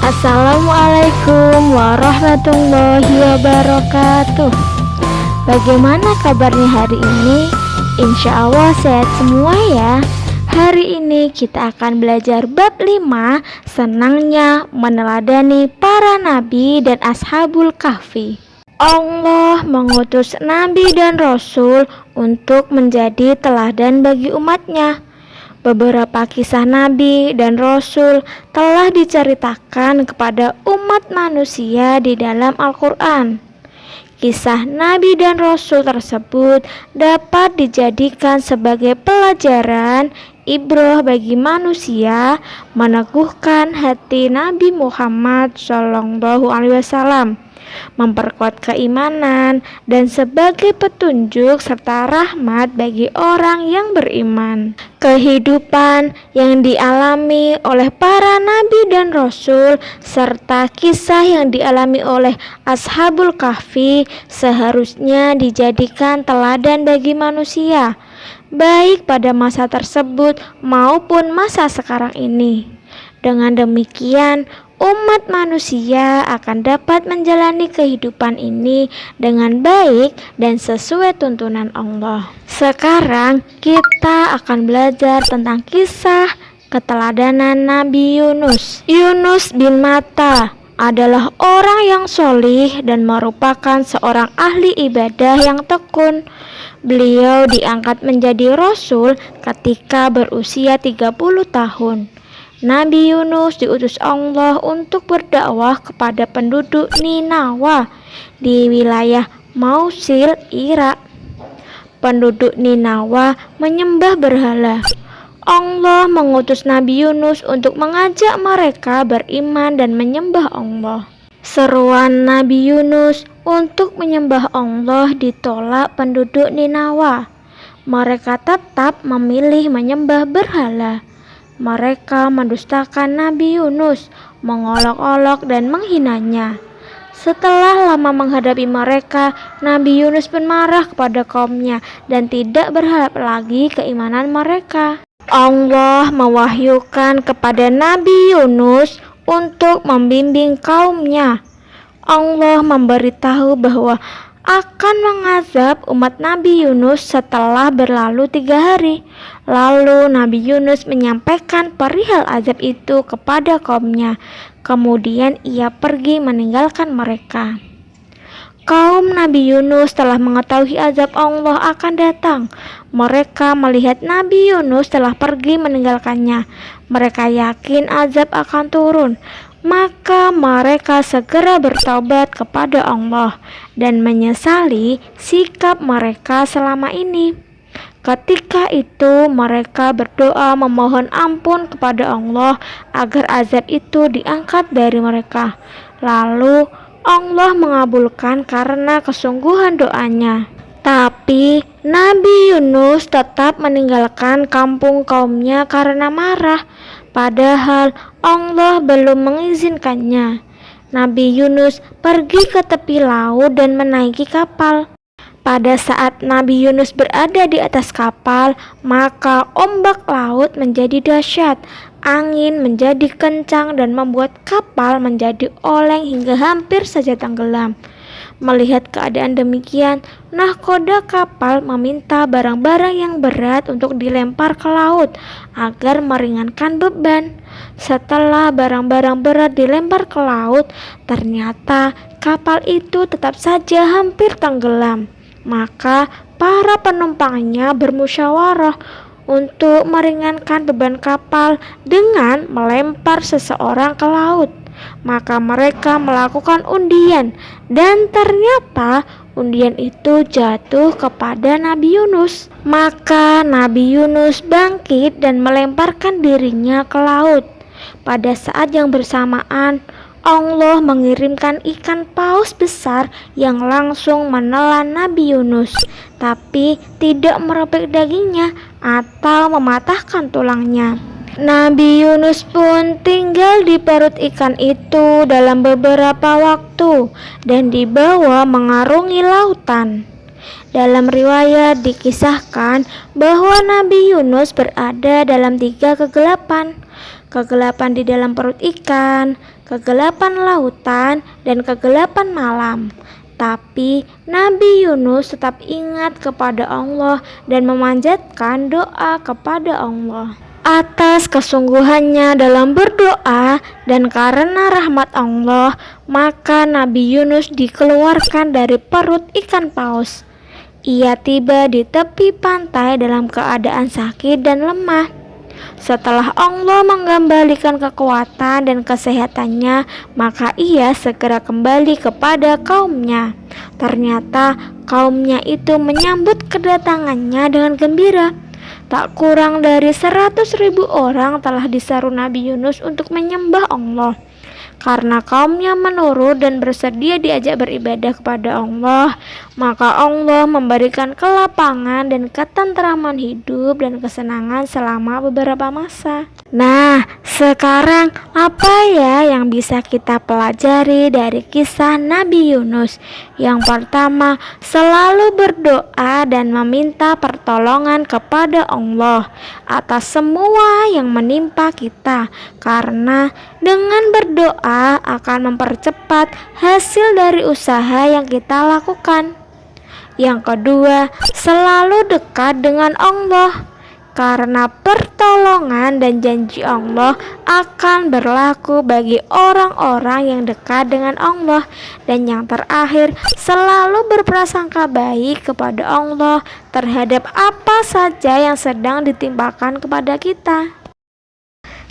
Assalamualaikum warahmatullahi wabarakatuh. Bagaimana kabarnya hari ini? Insya Allah sehat semua ya. Hari ini kita akan belajar bab 5, senangnya meneladani para nabi dan ashabul kahfi. Allah mengutus nabi dan rasul untuk menjadi teladan bagi umatnya. Beberapa kisah nabi dan rasul telah diceritakan kepada umat manusia di dalam Al-Quran. Kisah nabi dan rasul tersebut dapat dijadikan sebagai pelajaran ibrah bagi manusia, meneguhkan hati Nabi Muhammad SAW, memperkuat keimanan, dan sebagai petunjuk serta rahmat bagi orang yang beriman. Kehidupan yang dialami oleh para nabi dan rasul serta kisah yang dialami oleh ashabul kahfi seharusnya dijadikan teladan bagi manusia, baik pada masa tersebut maupun masa sekarang ini. Dengan demikian, umat manusia akan dapat menjalani kehidupan ini dengan baik dan sesuai tuntunan Allah. Sekarang kita akan belajar tentang kisah keteladanan Nabi Yunus. Yunus bin Matta adalah orang yang solih dan merupakan seorang ahli ibadah yang tekun. Beliau diangkat menjadi rasul ketika berusia 30 tahun. Nabi Yunus diutus Allah untuk berdakwah kepada penduduk Ninawa di wilayah Mausil, Irak. Penduduk Ninawa menyembah berhala. Allah mengutus Nabi Yunus untuk mengajak mereka beriman dan menyembah Allah. Seruan Nabi Yunus untuk menyembah Allah ditolak penduduk Ninawa. Mereka tetap memilih menyembah berhala. Mereka mendustakan Nabi Yunus, mengolok-olok dan menghinanya. Setelah lama menghadapi mereka, Nabi Yunus pun marah kepada kaumnya dan tidak berharap lagi keimanan mereka. Allah mewahyukan kepada Nabi Yunus untuk membimbing kaumnya. Allah memberitahu bahwa akan mengazab umat Nabi Yunus setelah berlalu 3 hari. Lalu Nabi Yunus menyampaikan perihal azab itu kepada kaumnya. Kemudian ia pergi meninggalkan mereka. Kaum Nabi Yunus telah mengetahui azab Allah akan datang. Mereka melihat Nabi Yunus telah pergi meninggalkannya. Mereka yakin azab akan turun. Maka mereka segera bertaubat kepada Allah dan menyesali sikap mereka selama ini. Ketika itu mereka berdoa memohon ampun kepada Allah agar azab itu diangkat dari mereka. Lalu Allah mengabulkan karena kesungguhan doanya. Tapi Nabi Yunus tetap meninggalkan kampung kaumnya karena marah, padahal Allah belum mengizinkannya. Nabi Yunus pergi ke tepi laut dan menaiki kapal. Pada saat Nabi Yunus berada di atas kapal, maka ombak laut menjadi dahsyat, angin menjadi kencang dan membuat kapal menjadi oleng hingga hampir saja tenggelam. Melihat keadaan demikian, nahkoda kapal meminta barang-barang yang berat untuk dilempar ke laut agar meringankan beban. Setelah barang-barang berat dilempar ke laut, ternyata kapal itu tetap saja hampir tenggelam. Maka para penumpangnya bermusyawarah untuk meringankan beban kapal dengan melempar seseorang ke laut. Maka mereka melakukan undian dan ternyata undian itu jatuh kepada Nabi Yunus. Maka Nabi Yunus bangkit dan melemparkan dirinya ke laut. Pada saat yang bersamaan, Allah mengirimkan ikan paus besar yang langsung menelan Nabi Yunus, tapi tidak merobek dagingnya atau mematahkan tulangnya. Nabi Yunus pun tinggal di perut ikan itu dalam beberapa waktu dan dibawa mengarungi lautan. Dalam riwayat dikisahkan bahwa Nabi Yunus berada dalam 3 kegelapan. kegelapan di dalam perut ikan, kegelapan lautan, dan kegelapan malam. Tapi Nabi Yunus tetap ingat kepada Allah dan memanjatkan doa kepada Allah. Atas kesungguhannya dalam berdoa dan karena rahmat Allah, maka Nabi Yunus dikeluarkan dari perut ikan paus. Ia tiba di tepi pantai dalam keadaan sakit dan lemah. Setelah Allah mengembalikan kekuatan dan kesehatannya, maka ia segera kembali kepada kaumnya. Ternyata kaumnya itu menyambut kedatangannya dengan gembira. Tak kurang dari 100.000 orang telah diseru Nabi Yunus untuk menyembah Allah. Karena kaumnya menurut dan bersedia diajak beribadah kepada Allah, maka Allah memberikan kelapangan dan ketentraman hidup dan kesenangan selama beberapa masa. Nah, sekarang apa ya yang bisa kita pelajari dari kisah Nabi Yunus? Yang pertama, selalu berdoa dan meminta pertolongan kepada Allah atas semua yang menimpa kita, karena dengan berdoa akan mempercepat hasil dari usaha yang kita lakukan. Yang kedua, selalu dekat dengan Allah, karena pertolongan dan janji Allah akan berlaku bagi orang-orang yang dekat dengan Allah. Dan yang terakhir, selalu berprasangka baik kepada Allah terhadap apa saja yang sedang ditimpakan kepada kita.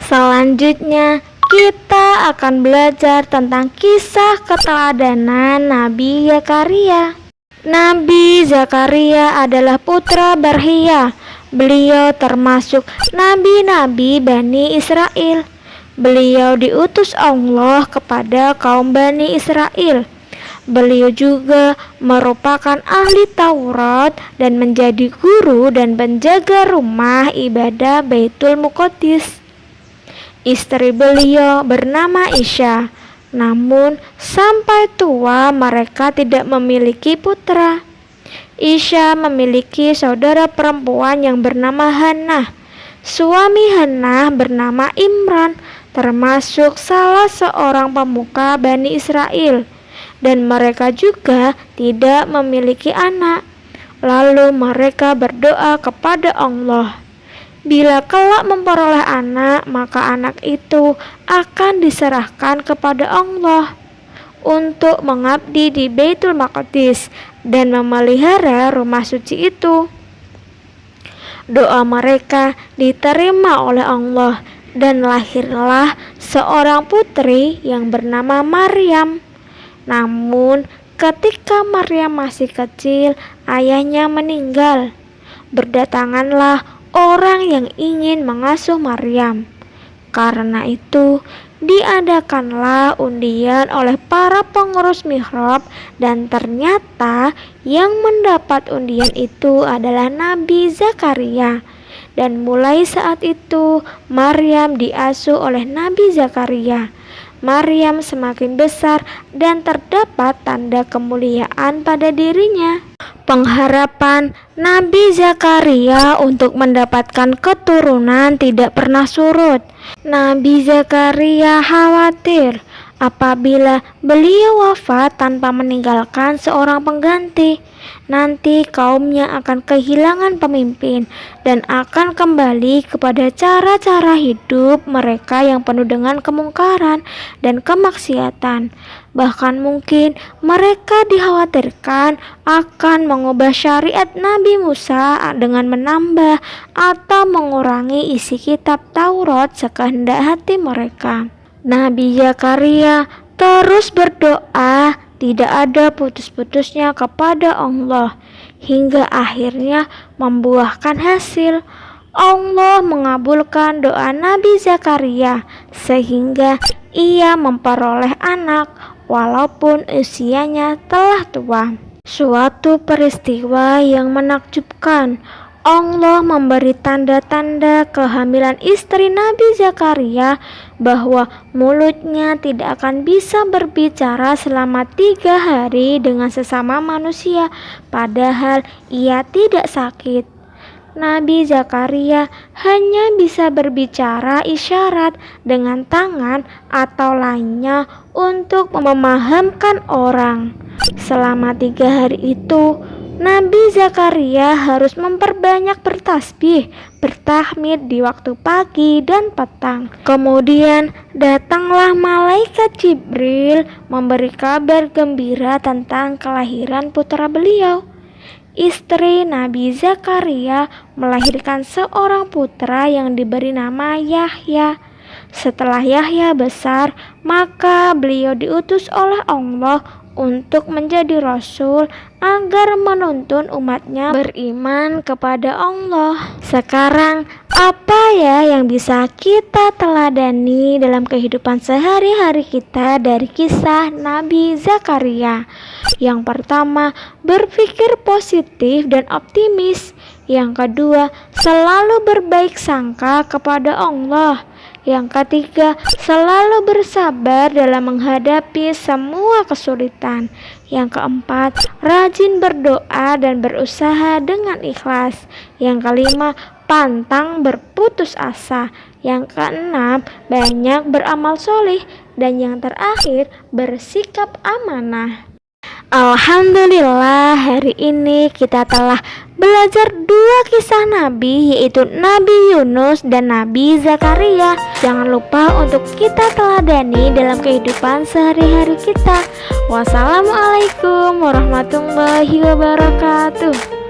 Selanjutnya, kita akan belajar tentang kisah keteladanan Nabi Zakaria. Nabi Zakaria adalah putra Barhia. Beliau termasuk nabi-nabi Bani Israel. Beliau diutus Allah kepada kaum Bani Israel. Beliau juga merupakan ahli Taurat dan menjadi guru dan penjaga rumah ibadah Baitul Muqaddis. Istri beliau bernama Isya. Namun sampai tua mereka tidak memiliki putra. Isya memiliki saudara perempuan yang bernama Hannah. Suami Hannah bernama Imran, termasuk salah seorang pemuka Bani Israel, dan mereka juga tidak memiliki anak. Lalu mereka berdoa kepada Allah. Bila kelak memperoleh anak, maka anak itu akan diserahkan kepada Allah untuk mengabdi di Baitul Maqdis dan memelihara rumah suci itu. Doa mereka diterima oleh Allah dan lahirlah seorang putri yang bernama Maryam. Namun ketika Maryam masih kecil, ayahnya meninggal. Berdatanganlah orang yang ingin mengasuh Maryam. Karena itu, diadakanlah undian oleh para pengurus mihrab, dan ternyata yang mendapat undian itu adalah Nabi Zakaria. Dan mulai saat itu, Maryam diasuh oleh Nabi Zakaria. Maryam semakin besar dan terdapat tanda kemuliaan pada dirinya. Pengharapan Nabi Zakaria untuk mendapatkan keturunan tidak pernah surut. Nabi Zakaria khawatir apabila beliau wafat tanpa meninggalkan seorang pengganti, nanti kaumnya akan kehilangan pemimpin dan akan kembali kepada cara-cara hidup mereka yang penuh dengan kemungkaran dan kemaksiatan. Bahkan mungkin mereka dikhawatirkan akan mengubah syariat Nabi Musa dengan menambah atau mengurangi isi kitab Taurat sekehendak hati mereka. Nabi Zakaria terus berdoa, tidak ada putus-putusnya kepada Allah, hingga akhirnya membuahkan hasil. Allah mengabulkan doa Nabi Zakaria sehingga ia memperoleh anak walaupun usianya telah tua. Suatu peristiwa yang menakjubkan. Allah memberi tanda-tanda kehamilan istri Nabi Zakaria bahwa mulutnya tidak akan bisa berbicara selama 3 hari dengan sesama manusia, padahal ia tidak sakit. Nabi Zakaria hanya bisa berbicara isyarat dengan tangan atau lainnya untuk memahamkan orang. Selama 3 hari itu, Nabi Zakaria harus memperbanyak bertasbih, bertahmid di waktu pagi dan petang. Kemudian datanglah malaikat Jibril memberi kabar gembira tentang kelahiran putra beliau. Istri Nabi Zakaria melahirkan seorang putra yang diberi nama Yahya. Setelah Yahya besar, maka beliau diutus oleh Allah untuk menjadi rasul agar menuntun umatnya beriman kepada Allah. Sekarang, apa ya yang bisa kita teladani dalam kehidupan sehari-hari kita dari kisah Nabi Zakaria? Yang pertama, berpikir positif dan optimis. Yang kedua, selalu berbaik sangka kepada Allah. Yang ketiga, selalu bersabar dalam menghadapi semua kesulitan. Yang keempat, rajin berdoa dan berusaha dengan ikhlas. Yang kelima, pantang berputus asa. Yang keenam, banyak beramal soleh. Dan yang terakhir, bersikap amanah. Alhamdulillah, hari ini kita telah belajar 2 kisah Nabi, yaitu Nabi Yunus dan Nabi Zakaria. Jangan lupa untuk kita teladani dalam kehidupan sehari-hari kita. Wassalamualaikum warahmatullahi wabarakatuh.